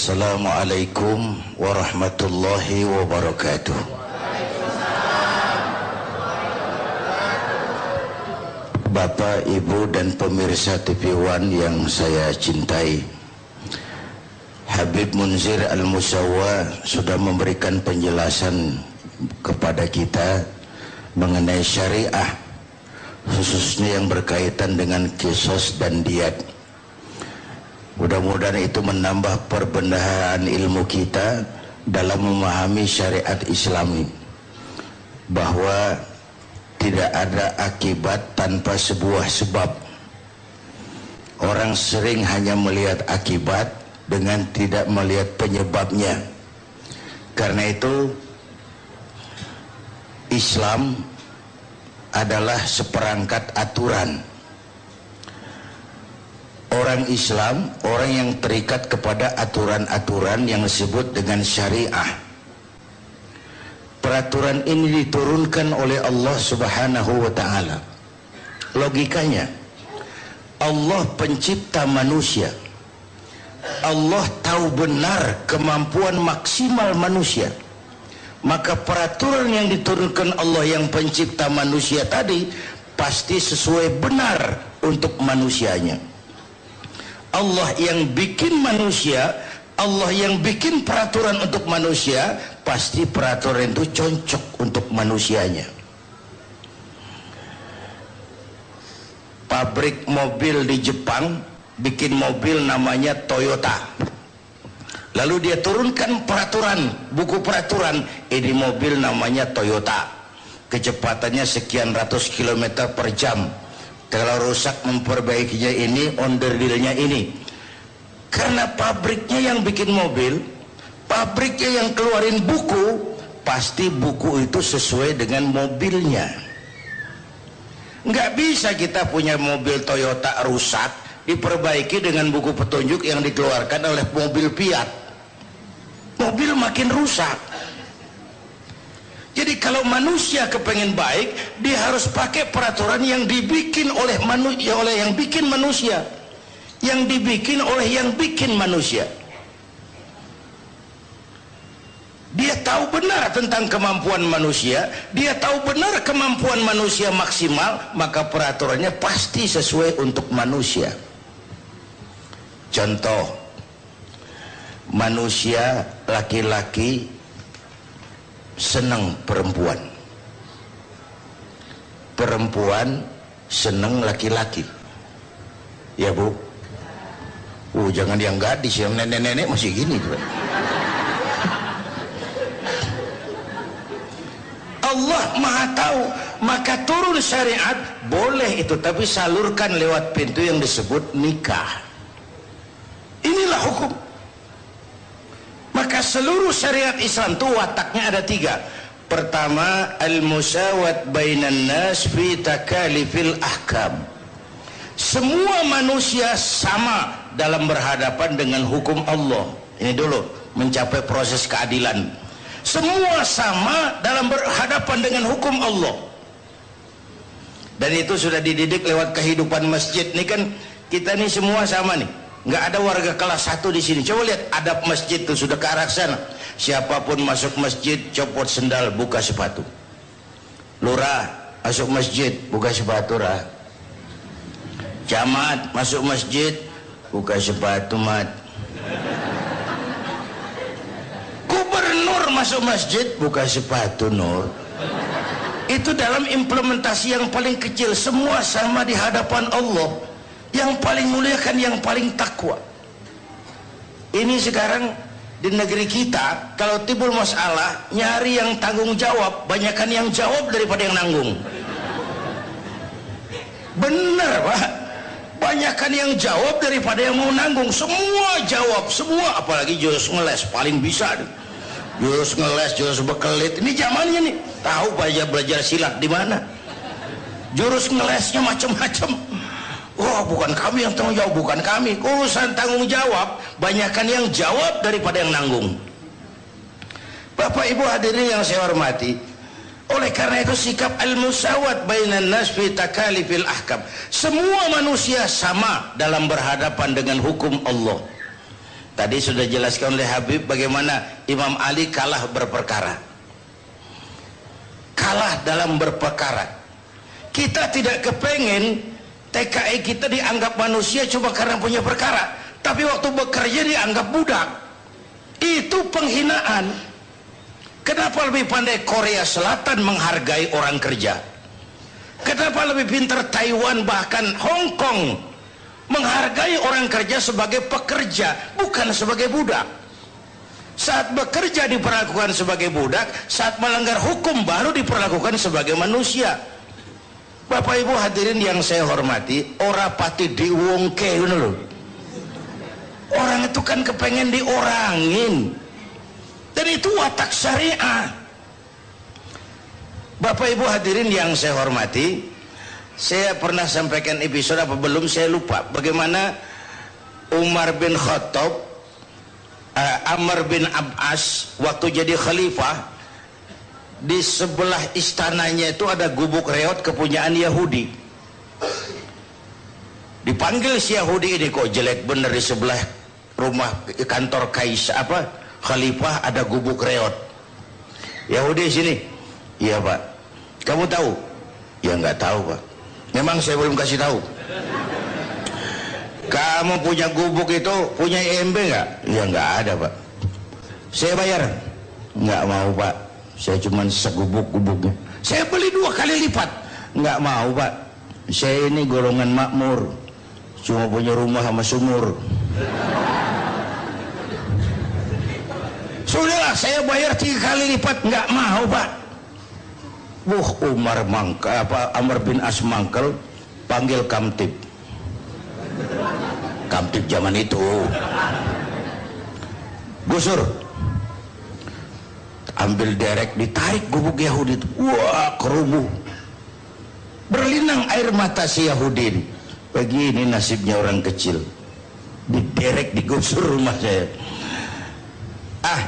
Assalamualaikum warahmatullahi wabarakatuh. Bapak, Ibu dan pemirsa TV One yang saya cintai, Habib Munzir Al-Musawwa sudah memberikan penjelasan kepada kita mengenai syariah, khususnya yang berkaitan dengan qisas dan diat. Mudah-mudahan itu menambah perbendaharaan ilmu kita dalam memahami syariat Islami, bahwa tidak ada akibat tanpa sebuah sebab. Orang sering hanya melihat akibat dengan tidak melihat penyebabnya. Karena itu Islam adalah seperangkat aturan. Orang Islam, orang yang terikat kepada aturan-aturan yang disebut dengan syariah. Peraturan ini diturunkan oleh Allah Subhanahu wa ta'ala. Logikanya, Allah pencipta manusia. Allah tahu benar kemampuan maksimal manusia. Maka peraturan yang diturunkan Allah yang pencipta manusia tadi pasti sesuai benar untuk manusianya. Allah yang bikin manusia, Allah yang bikin peraturan untuk manusia, pasti peraturan itu cocok untuk manusianya. Pabrik mobil di Jepang bikin mobil namanya Toyota. Lalu dia turunkan peraturan, buku peraturan, ini mobil namanya Toyota. Kecepatannya sekian ratus kilometer per jam. Kalau rusak memperbaikinya ini, onderdilnya ini. Karena pabriknya yang bikin mobil, pabriknya yang keluarin buku, pasti buku itu sesuai dengan mobilnya. Nggak bisa kita punya mobil Toyota rusak diperbaiki dengan buku petunjuk yang dikeluarkan oleh mobil Fiat. Mobil makin rusak. Jadi kalau manusia kepengen baik, dia harus pakai peraturan yang dibikin oleh manusia, oleh yang bikin manusia, yang dibikin oleh yang bikin manusia. Dia tahu benar tentang kemampuan manusia, dia tahu benar kemampuan manusia maksimal, maka peraturannya pasti sesuai untuk manusia. Contoh, manusia laki-laki senang perempuan, perempuan senang laki-laki, ya Bu? Jangan yang gadis, yang nenek-nenek masih gini tuh. Allah Maha tahu, maka turun syariat boleh itu, tapi salurkan lewat pintu yang disebut nikah. Inilah hukum. Maka seluruh syariat Islam itu wataknya ada tiga. Pertama, al-musawat bainan nas fi takalifil ahkam. Semua manusia sama dalam berhadapan dengan hukum Allah. Ini dulu, mencapai proses keadilan. Semua sama dalam berhadapan dengan hukum Allah. Dan itu sudah dididik lewat kehidupan masjid. Ini kan kita nih semua sama nih. Nggak ada warga kelas 1 di sini. Coba lihat adab masjid itu sudah ke arah sana. Siapapun masuk masjid, copot sendal, buka sepatu. Lurah masuk masjid, buka sepatu, Rah. Camat masuk masjid, buka sepatu, Mat. Gubernur masuk masjid, buka sepatu, Nur. Itu dalam implementasi yang paling kecil. Semua sama di hadapan Allah. Yang paling mulia kan yang paling takwa. Ini sekarang di negeri kita, kalau timbul masalah, nyari yang tanggung jawab, banyakkan yang jawab daripada yang nanggung. Bener Pak, banyakkan yang jawab daripada yang mau nanggung. Semua jawab, semua, apalagi jurus ngeles paling bisa nih. Jurus ngeles, jurus bekelit, ini zamannya nih. Tahu belajar silat di mana? Jurus ngelesnya macam-macam. Oh, bukan kami yang tanggung jawab, bukan kami. Urusan tanggung jawab, banyakkan yang jawab daripada yang nanggung. Bapak Ibu hadirin yang saya hormati, oleh karena itu sikap al-musawat bainan nas fi takalifil ahkam. Semua manusia sama dalam berhadapan dengan hukum Allah. Tadi sudah jelaskan oleh Habib bagaimana Imam Ali kalah berperkara. Kalah dalam berperkara. Kita tidak kepengen TKI kita dianggap manusia cuma karena punya perkara, tapi waktu bekerja dianggap budak. Itu penghinaan. Kenapa lebih pandai Korea Selatan menghargai orang kerja? Kenapa lebih pintar Taiwan bahkan Hong Kong menghargai orang kerja sebagai pekerja, bukan sebagai budak? Saat bekerja diperlakukan sebagai budak, saat melanggar hukum baru diperlakukan sebagai manusia. Bapak Ibu hadirin yang saya hormati, ora pati diwongke, loh. Orang itu kan kepengen diorangin, dan itu watak syariah. Bapak Ibu hadirin yang saya hormati, saya pernah sampaikan episode apa belum saya lupa, bagaimana Umar bin Khattab, Amr bin Abbas waktu jadi khalifah, di sebelah istananya itu ada gubuk reot kepunyaan Yahudi. Dipanggil si Yahudi ini, kok jelek bener di sebelah rumah kantor khalifah ada gubuk reot. Yahudi sini. Iya Pak. Kamu tahu? Ya nggak tahu Pak. Memang saya belum kasih tahu. Kamu punya gubuk itu punya IMB nggak? Ya nggak ada Pak. Saya bayar? Nggak mau Pak. Saya cuma segubuk-gubuknya. Saya beli 2 kali lipat. Nggak mau Pak. Saya ini golongan makmur, cuma punya rumah sama sumur. Sudahlah, saya bayar 3 kali lipat. Nggak mau Pak. Amr bin As mangkel, panggil kamtib. Kamtib zaman itu. Gusur, ambil derek, ditarik gubuk Yahudi itu. Wah, kerubuh. Berlinang air mata si Yahudi. Begini nasibnya orang kecil. Diderek, digusur rumah saya.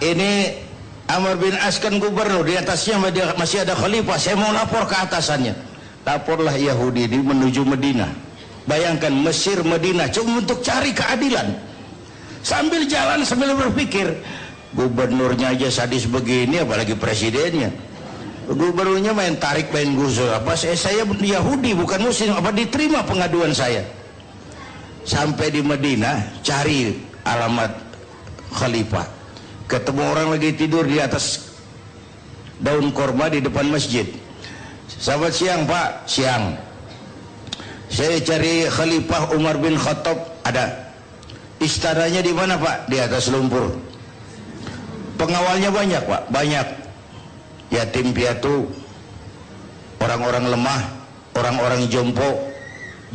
Ini Amr bin As kan gubernur, di atasnya masih ada khalifah. Saya mau lapor ke atasannya. Laporlah Yahudi ini menuju Medina. Bayangkan, Mesir Medina cuma untuk cari keadilan. Sambil jalan sambil berpikir, gubernurnya aja sadis begini, apalagi presidennya. Gubernurnya main tarik, main gusur. Apa saya Yahudi bukan Muslim, apa diterima pengaduan saya? Sampai di Medina, cari alamat khalifah. Ketemu orang lagi tidur di atas daun korma di depan masjid. Selamat siang Pak. Siang. Saya cari Khalifah Umar bin Khattab. Ada. Istananya di mana Pak? Di atas lumpur. Pengawalnya banyak Pak? Banyak. Yatim piatu, orang-orang lemah, orang-orang jompo,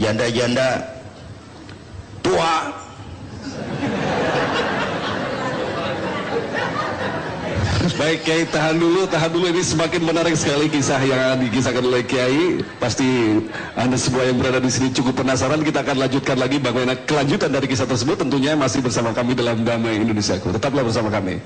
janda-janda, tua. Baik Kiai, tahan dulu, ini semakin menarik sekali kisah yang dikisahkan oleh Kiai. Pasti Anda semua yang berada di sini cukup penasaran. Kita akan lanjutkan lagi bagaimana kelanjutan dari kisah tersebut, tentunya masih bersama kami dalam Damai Indonesiaku. Tetaplah bersama kami.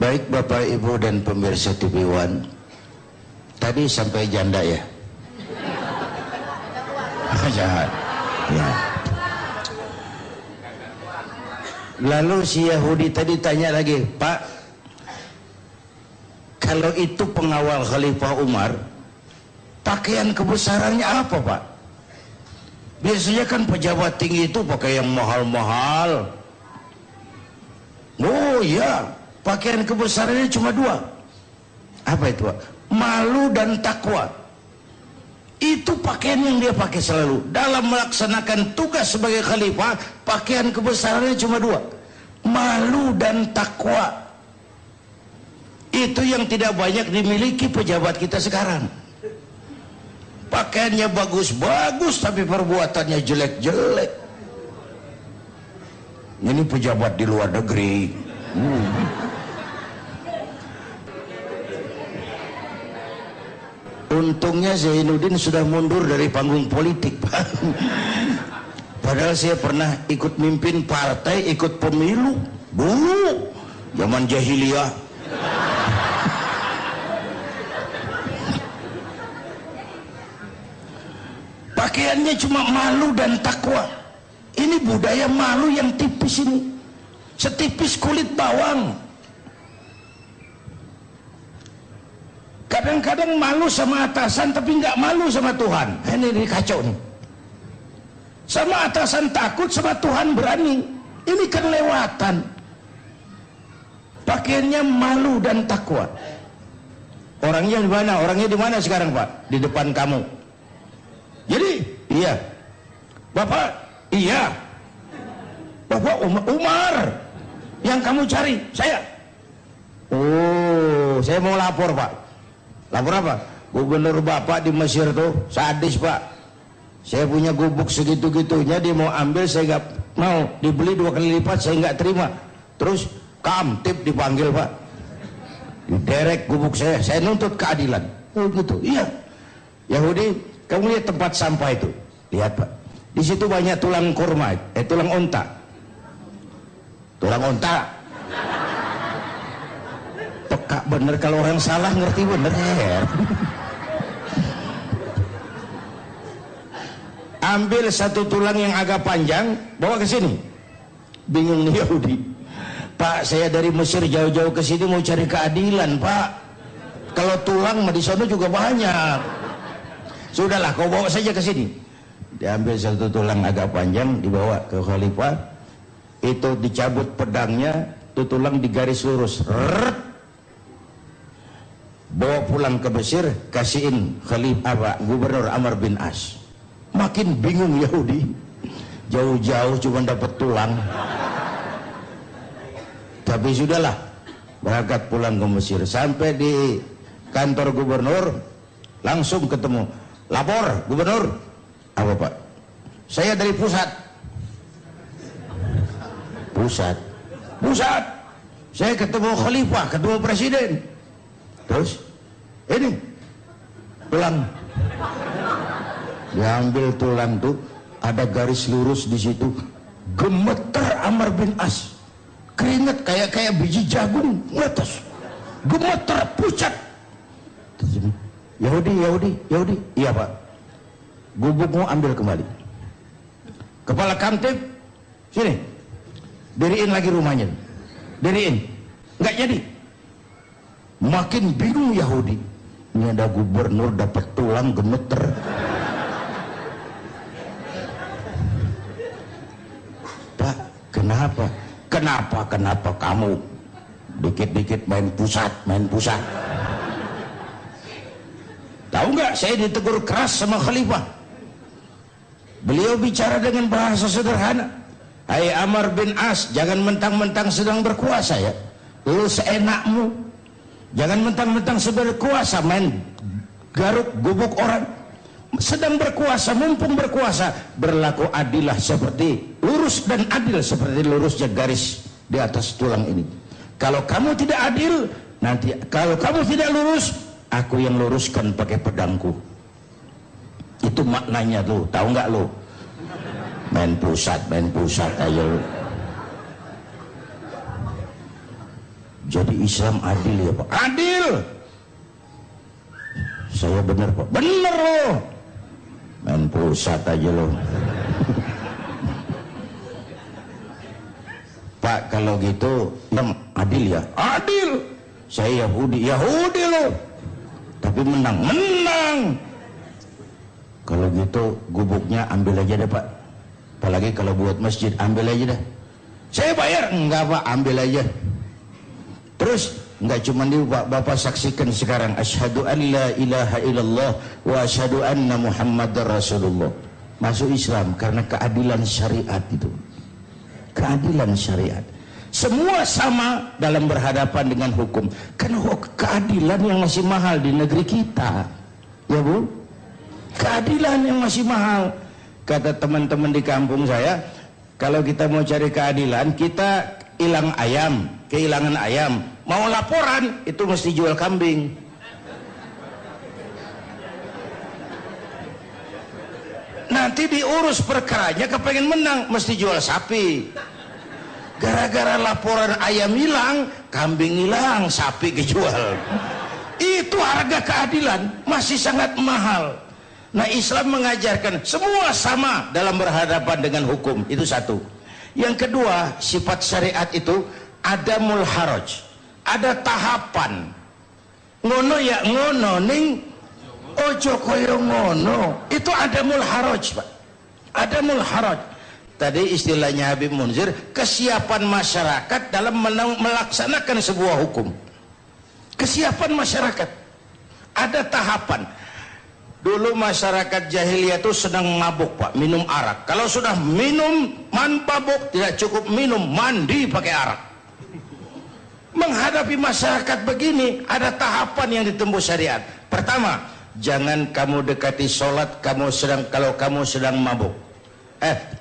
Baik Bapak Ibu dan pemirsa TV One, tadi sampai janda ya? Jahat. Ya. Lalu si Yahudi tadi tanya lagi, Pak, kalau itu pengawal Khalifah Umar, pakaian kebesarannya apa Pak? Biasanya kan pejabat tinggi itu pakai yang mahal-mahal. Oh iya, pakaian kebesarannya cuma dua. Apa itu, Pak? Malu dan takwa. Itu pakaian yang dia pakai selalu. Dalam melaksanakan tugas sebagai khalifah, pakaian kebesarannya cuma dua. Malu dan takwa. Itu yang tidak banyak dimiliki pejabat kita sekarang. Pakaiannya bagus-bagus tapi perbuatannya jelek-jelek. Ini pejabat di luar negeri. Untungnya Zainuddin sudah mundur dari panggung politik, Pak. Padahal saya pernah ikut mimpin partai, ikut pemilu dulu zaman jahiliyah. Pakaiannya cuma malu dan takwa. Ini budaya malu yang tipis ini, setipis kulit bawang. Kadang-kadang malu sama atasan tapi nggak malu sama Tuhan. Ini kacau nih. Sama atasan takut, sama Tuhan berani. Ini kan lewatan. Pakaiannya malu dan takwa. Orangnya di mana? Orangnya di mana sekarang, Pak? Di depan kamu. Jadi, iya. Bapak, iya. Bapak Umar yang kamu cari, saya. Oh, saya mau lapor, Pak. Lapor apa? Gubernur Bapak di Mesir tuh sadis, Pak. Saya punya gubuk segitu-gitunya, dia mau ambil, saya nggak mau. Dibeli 2 kali lipat, saya nggak terima. Terus Kamtib dipanggil, Pak. Diderek gubuk saya nuntut keadilan. Oh gitu, iya. Yahudi, kamu lihat tempat sampah itu, lihat, Pak. Di situ banyak tulang kurma, tulang onta. Tulang onta. Peka bener, kalau orang salah ngerti bener. Ambil satu tulang yang agak panjang, bawa ke sini. Bingung nih Yahudi. Pak, saya dari Mesir jauh-jauh ke sini mau cari keadilan, Pak. Kalau tulang mah di sana juga banyak. Sudahlah, kau bawa saja ke sini. Diambil satu tulang agak panjang, dibawa ke khalifah. Itu dicabut pedangnya, itu tulang digaris lurus. Bawa pulang ke Mesir, kasihin khalifah Gubernur Amr bin As. Makin bingung Yahudi. Jauh-jauh cuma dapat tulang. Tapi sudahlah, berangkat pulang ke Mesir. Sampai di kantor gubernur, langsung ketemu. Lapor, Gubernur. Apa, Pak? Saya dari pusat. Pusat. Saya ketemu khalifah, ketemu presiden. Terus, ini tulang. Diambil tulang tuh, ada garis lurus di situ. Gemeter Amr bin As. Keringet kayak biji jagung ngetes. Gemeter, pucat. Yahudi. Iya, Pak. Gubukmu ambil kembali. Kepala Kamtib, sini. Diriin lagi rumahnya. Diriin. Nggak jadi. Makin bingung Yahudi. Ini ada gubernur dapat tulang gemeter. Pak, kenapa? Kenapa kamu dikit-dikit main pusat? Tahu nggak, saya ditegur keras sama khalifah. Beliau bicara dengan bahasa sederhana. Hai Amr bin As, jangan mentang-mentang sedang berkuasa ya. Lu seenakmu. Jangan mentang-mentang berkuasa main garuk gubuk orang. Sedang berkuasa, mumpung berkuasa, berlaku adilah seperti lurus dan adil seperti lurusnya garis di atas tulang ini. Kalau kamu tidak adil, nanti kalau kamu tidak lurus, aku yang luruskan pakai pedangku. Itu maknanya tuh, tahu nggak lo? Main pusat aja lo. Jadi Islam adil ya, Pak? Adil. Saya benar, Pak. Benar lo. Main pusat aja lo. Pak, kalau gitu adil ya? Adil. Saya Yahudi lo. Tapi menang. Kalau gitu gubuknya ambil aja deh Pak. Apalagi kalau buat masjid, ambil aja dah. Saya bayar. Enggak Pak, ambil aja. Terus enggak cuma itu Pak, Bapak saksikan sekarang asyhadu an la ilaha illallah wa asyhadu anna muhammadar rasulullah. Masuk Islam karena keadilan syariat itu. Keadilan syariat. Semua sama dalam berhadapan dengan hukum. Karena keadilan yang masih mahal di negeri kita. Ya Bu? Keadilan yang masih mahal. Kata teman-teman di kampung saya, kalau kita mau cari keadilan, kita hilang ayam, kehilangan ayam, mau laporan itu mesti jual kambing. Nanti diurus perkaranya, kepengen menang mesti jual sapi. Gara-gara laporan ayam hilang, kambing hilang, sapi kejual. Itu harga keadilan masih sangat mahal. Nah, Islam mengajarkan semua sama dalam berhadapan dengan hukum. Itu satu. Yang kedua, sifat syariat itu adamul haraj. Ada tahapan. Ngono ya ngono ning ojo koyo ngono. Itu adamul haraj, Pak. Adamul haraj. Tadi istilahnya Habib Munzir, kesiapan masyarakat dalam melaksanakan sebuah hukum. Kesiapan masyarakat. Ada tahapan. Dulu masyarakat jahiliyah itu sedang mabuk Pak, minum arak. Kalau sudah minum mabuk, tidak cukup minum, mandi pakai arak. Menghadapi masyarakat begini, ada tahapan yang ditembus syariat. Pertama, jangan kamu dekati sholat kalau kamu sedang mabuk.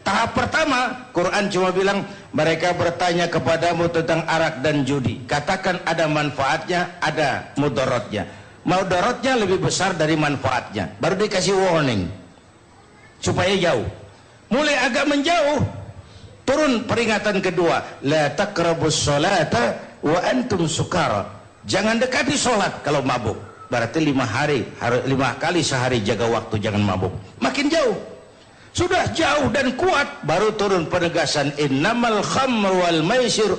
Tahap pertama, Quran cuma bilang mereka bertanya kepadamu tentang arak dan judi. Katakan ada manfaatnya, ada mudaratnya. Mudaratnya lebih besar dari manfaatnya. Baru dikasih warning supaya jauh. Mulai agak menjauh, turun peringatan kedua, la taqrabus sholata wa antum sukara. Jangan dekati sholat kalau mabuk. Berarti 5 kali sehari jaga waktu, jangan mabuk. Makin jauh. Sudah jauh dan kuat, baru turun penegasan innamal khamr wal maisir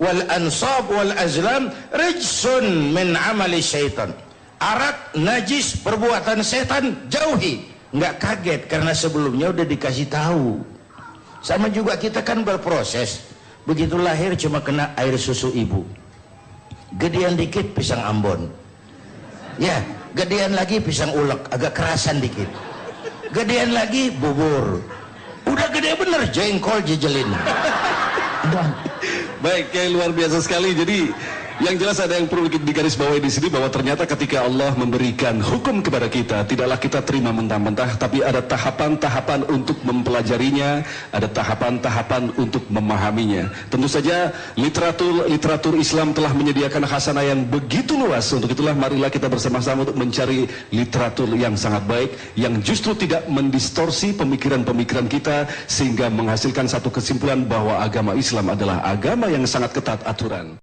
wal ansab wal azlam rijsun min amali syaitan. Arak najis, perbuatan setan, jauhi. Nggak kaget karena sebelumnya udah dikasih tahu. Sama juga kita kan berproses. Begitu lahir cuma kena air susu ibu. Gedean dikit pisang Ambon. Ya, gedean lagi pisang ulek, agak kerasan dikit. Gedean lagi bubur. Udah gede bener jengkol jejelin. Baik, kayak luar biasa sekali. Jadi yang jelas ada yang perlu digarisbawahi di sini bahwa ternyata ketika Allah memberikan hukum kepada kita, tidaklah kita terima mentah-mentah, tapi ada tahapan-tahapan untuk mempelajarinya, ada tahapan-tahapan untuk memahaminya. Tentu saja literatur Islam telah menyediakan khasanah yang begitu luas. Untuk itulah marilah kita bersama-sama untuk mencari literatur yang sangat baik, yang justru tidak mendistorsi pemikiran-pemikiran kita sehingga menghasilkan satu kesimpulan bahwa agama Islam adalah agama yang sangat ketat aturan.